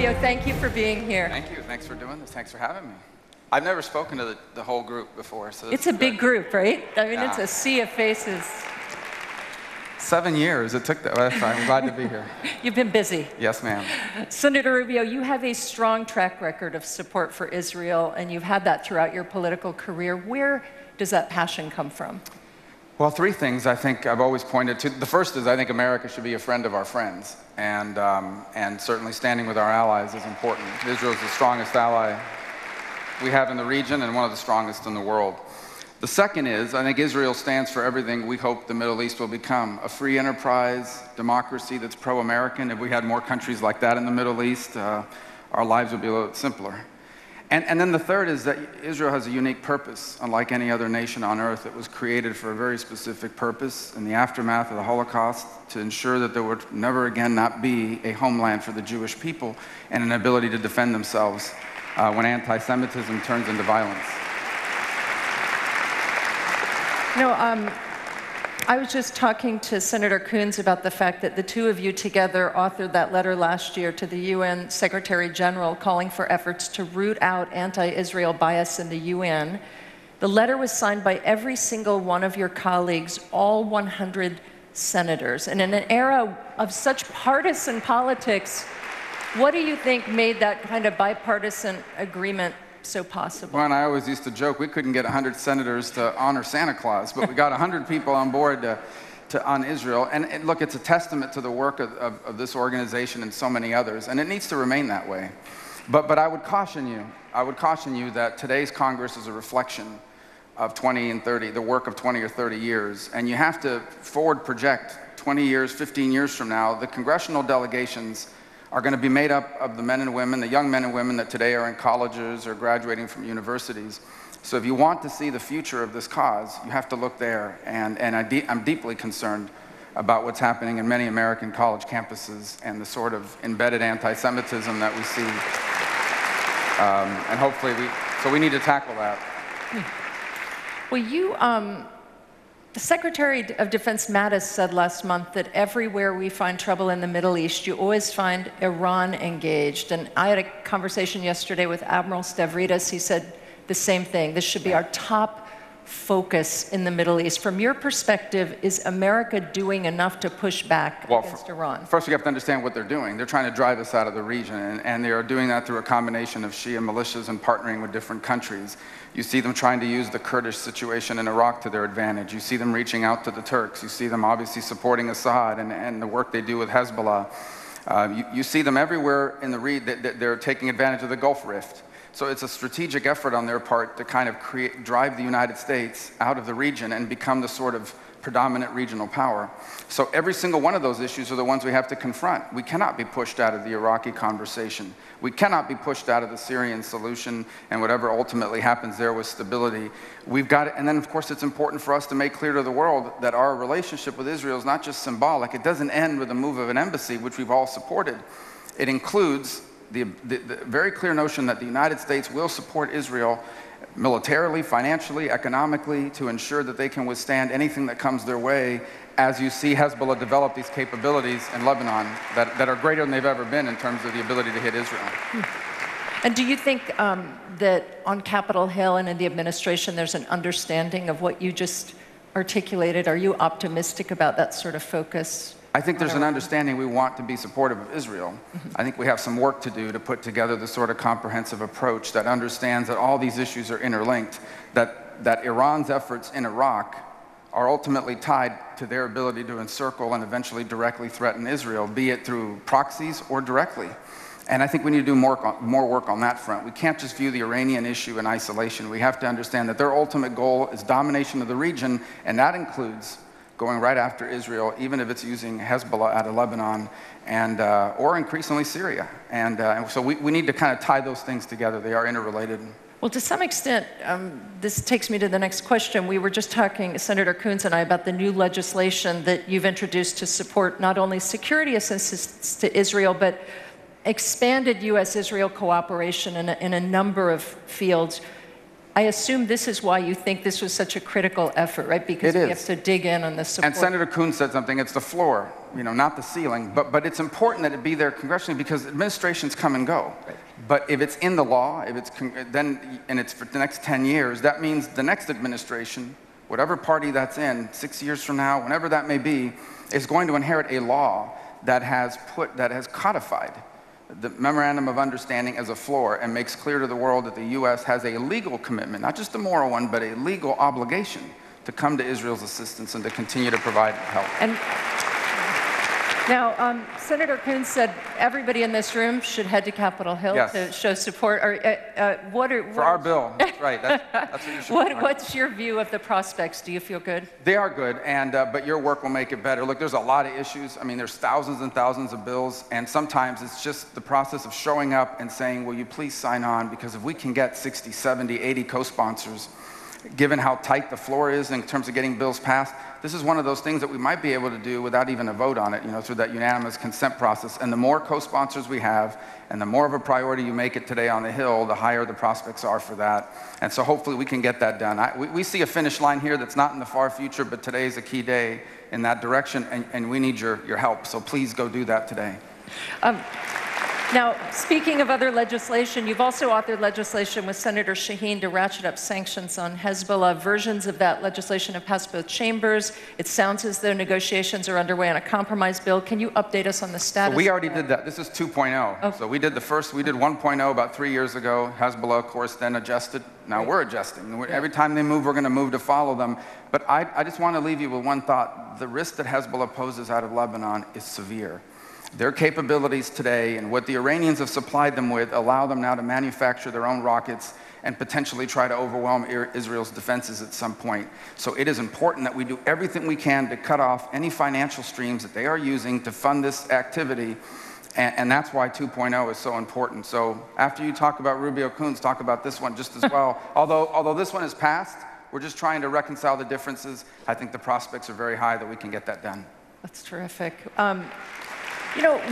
Rubio, thank you for being here. Thank you. Thanks for doing this. Thanks for having me. I've never spoken to the whole group before, so it's a big group, right? I mean, yeah. It's a sea of faces. 7 years it took that. I'm glad to be here. You've been busy. Yes, ma'am. Senator Rubio, you have a strong track record of support for Israel, and you've had that throughout your political career. Where does that passion come from? Well, three things I think I've always pointed to. The first is I think America should be a friend of our friends, and certainly standing with our allies is important. Israel is the strongest ally we have in the region and one of the strongest in the world. The second is, I think Israel stands for everything we hope the Middle East will become, a free enterprise democracy that's pro-American. If we had more countries like that in the Middle East, our lives would be a little simpler. And then the third is that Israel has a unique purpose. Unlike any other nation on earth, it was created for a very specific purpose in the aftermath of the Holocaust, to ensure that there would never again not be a homeland for the Jewish people and an ability to defend themselves when anti-Semitism turns into violence. No, I was just talking to Senator Coons about the fact that the two of you together authored that letter last year to the UN Secretary General calling for efforts to root out anti-Israel bias in the UN. The letter was signed by every single one of your colleagues, all 100 senators. And in an era of such partisan politics, what do you think made that kind of bipartisan agreement so possible? Well, and I always used to joke we couldn't get 100 senators to honor Santa Claus, but we got 100 people on board on Israel. And look, it's a testament to the work of this organization and so many others, and it needs to remain that way. But I would caution you that today's Congress is a reflection of 20 and 30, the work of 20 or 30 years, and you have to forward project 20 years, 15 years from now. The congressional delegations are going to be made up of the men and women, the young men and women that today are in colleges or graduating from universities. So if you want to see the future of this cause, you have to look there. And I'm deeply concerned about what's happening in many American college campuses and the sort of embedded anti-Semitism that we see. And hopefully so we need to tackle that. Well, the Secretary of Defense Mattis said last month that everywhere we find trouble in the Middle East, you always find Iran engaged. And I had a conversation yesterday with Admiral Stavridis. He said the same thing. This should be our top focus in the Middle East. From your perspective, is America doing enough to push back against Iran? First, we have to understand what they're doing. They're trying to drive us out of the region, and they are doing that through a combination of Shia militias and partnering with different countries. You see them trying to use the Kurdish situation in Iraq to their advantage. You see them reaching out to the Turks. You see them obviously supporting Assad and the work they do with Hezbollah. You see them everywhere in the region. They're taking advantage of the Gulf Rift. So it's a strategic effort on their part to kind of drive the United States out of the region and become the sort of predominant regional power. So every single one of those issues are the ones we have to confront. We cannot be pushed out of the Iraqi conversation. We cannot be pushed out of the Syrian solution and whatever ultimately happens there with stability. We've got it. And then, of course, it's important for us to make clear to the world that our relationship with Israel is not just symbolic. It doesn't end with the move of an embassy, which we've all supported. It includes the very clear notion that the United States will support Israel militarily, financially, economically, to ensure that they can withstand anything that comes their way, as you see Hezbollah develop these capabilities in Lebanon that are greater than they've ever been in terms of the ability to hit Israel. And do you think that on Capitol Hill and in the administration there's an understanding of what you just articulated? Are you optimistic about that sort of focus? I think there's an understanding we want to be supportive of Israel. I think we have some work to do to put together the sort of comprehensive approach that understands that all these issues are interlinked, that Iran's efforts in Iraq are ultimately tied to their ability to encircle and eventually directly threaten Israel, be it through proxies or directly. And I think we need to do more work on that front. We can't just view the Iranian issue in isolation. We have to understand that their ultimate goal is domination of the region, and that includes going right after Israel, even if it's using Hezbollah out of Lebanon, and or increasingly Syria. And so we need to kind of tie those things together. They are interrelated. Well, to some extent, this takes me to the next question. We were just talking, Senator Coons and I, about the new legislation that you've introduced to support not only security assistance to Israel, but expanded U.S.-Israel cooperation in a number of fields. I assume this is why you think this was such a critical effort, right? Because we have to dig in on the support. And Senator Coons said something, it's the floor, not the ceiling. But it's important that it be there congressionally because administrations come and go. Right. But if it's in the law, if it's and it's for the next 10 years, that means the next administration, whatever party that's in, 6 years from now, whenever that may be, is going to inherit a law that has codified the Memorandum of Understanding as a floor and makes clear to the world that the U.S. has a legal commitment, not just a moral one, but a legal obligation to come to Israel's assistance and to continue to provide help. And now, Senator Coons said everybody in this room should head to Capitol Hill to show support. For our bill, that's right. That's what you should What's your view of the prospects? Do you feel good? They are good, and but your work will make it better. Look, there's a lot of issues. I mean, there's thousands and thousands of bills, and sometimes it's just the process of showing up and saying, will you please sign on? Because if we can get 60, 70, 80 co-sponsors, given how tight the floor is in terms of getting bills passed, this is one of those things that we might be able to do without even a vote on it, through that unanimous consent process. And the more co-sponsors we have, and the more of a priority you make it today on the Hill, the higher the prospects are for that. And so hopefully we can get that done. We see a finish line here that's not in the far future, but today is a key day in that direction, and we need your help. So please go do that today. Now, speaking of other legislation, you've also authored legislation with Senator Shaheen to ratchet up sanctions on Hezbollah. Versions of that legislation have passed both chambers. It sounds as though negotiations are underway on a compromise bill. Can you update us on the status? So we already did that. This is 2.0. Oh. So we did 1.0 about 3 years ago. Hezbollah, of course, then adjusted. Now we're adjusting. Every time they move, we're going to move to follow them. But I just want to leave you with one thought. The risk that Hezbollah poses out of Lebanon is severe. Their capabilities today and what the Iranians have supplied them with allow them now to manufacture their own rockets and potentially try to overwhelm Israel's defenses at some point. So it is important that we do everything we can to cut off any financial streams that they are using to fund this activity, and that's why 2.0 is so important. So after you talk about Rubio Coons, talk about this one just as well. Although this one is passed, we're just trying to reconcile the differences. I think the prospects are very high that we can get that done. That's terrific.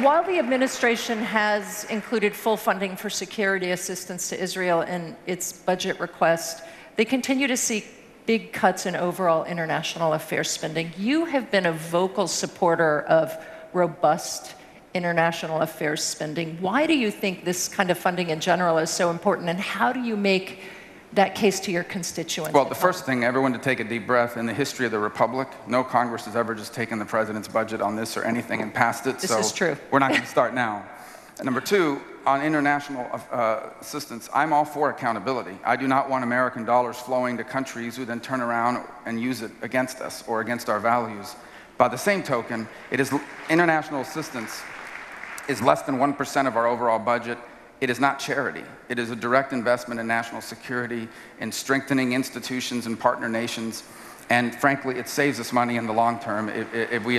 While the administration has included full funding for security assistance to Israel in its budget request, they continue to seek big cuts in overall international affairs spending. You have been a vocal supporter of robust international affairs spending. Why do you think this kind of funding in general is so important, and how do you make that case to your constituents? Well, the first thing, everyone to take a deep breath. In the history of the Republic, no Congress has ever just taken the president's budget on this or anything and passed it. This is true. We're not going to start now. And number two, on international assistance, I'm all for accountability. I do not want American dollars flowing to countries who then turn around and use it against us or against our values. By the same token, international assistance is less than 1% of our overall budget. It is not charity. It is a direct investment in national security, in strengthening institutions and partner nations, and frankly, it saves us money in the long term if we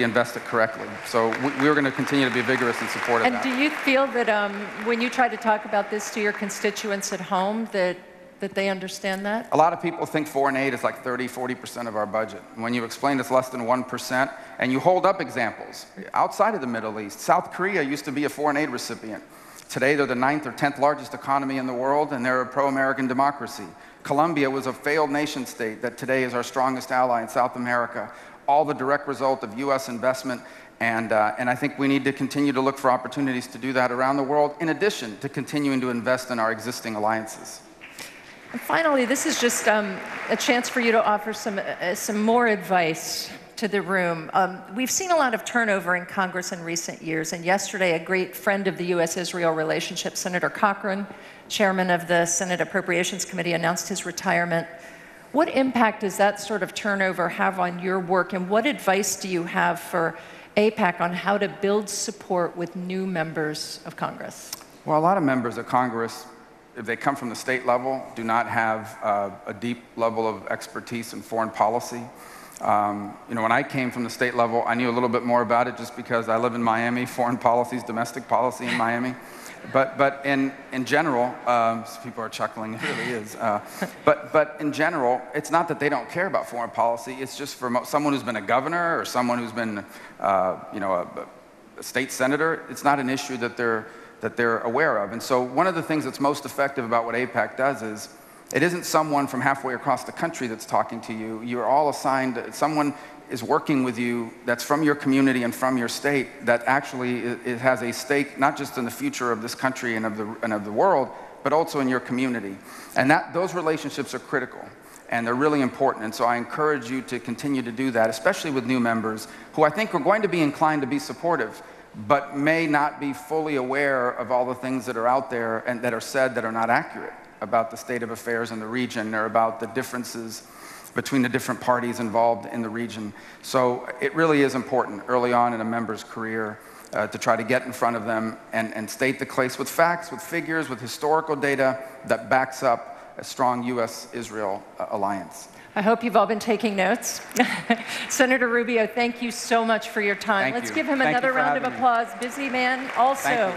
invest it correctly. So we're going to continue to be vigorous in support of that. And do you feel that when you try to talk about this to your constituents at home, that they understand that? A lot of people think foreign aid is like 30–40% of our budget. When you explain it's less than 1%, and you hold up examples, outside of the Middle East, South Korea used to be a foreign aid recipient. Today, they're the 9th or 10th largest economy in the world, and they're a pro-American democracy. Colombia was a failed nation state that today is our strongest ally in South America, all the direct result of U.S. investment, and I think we need to continue to look for opportunities to do that around the world, in addition to continuing to invest in our existing alliances. And finally, this is just a chance for you to offer some more advice to the room. We've seen a lot of turnover in Congress in recent years, and yesterday a great friend of the U.S.-Israel relationship, Senator Cochran, chairman of the Senate Appropriations Committee, announced his retirement. What impact does that sort of turnover have on your work, and what advice do you have for AIPAC on how to build support with new members of Congress? Well, a lot of members of Congress, if they come from the state level, do not have a deep level of expertise in foreign policy. When I came from the state level, I knew a little bit more about it just because I live in Miami, foreign policies, domestic policy in Miami. But in general, people are chuckling, it really is. But in general, it's not that they don't care about foreign policy, it's just for someone who's been a governor or someone who's been a state senator, it's not an issue that they're aware of. And so one of the things that's most effective about what AIPAC does is It isn't someone from halfway across the country that's talking to you. You're all assigned, someone is working with you that's from your community and from your state that actually it has a stake not just in the future of this country and of the world, but also in your community. And those relationships are critical, and they're really important. And so I encourage you to continue to do that, especially with new members who I think are going to be inclined to be supportive, but may not be fully aware of all the things that are out there and that are said that are not accurate about the state of affairs in the region or about the differences between the different parties involved in the region. So it really is important early on in a member's career to try to get in front of them and state the case with facts, with figures, with historical data that backs up a strong U.S.-Israel alliance. I hope you've all been taking notes. Senator Rubio, thank you so much for your time. Let's give him another round of applause. Busy man also.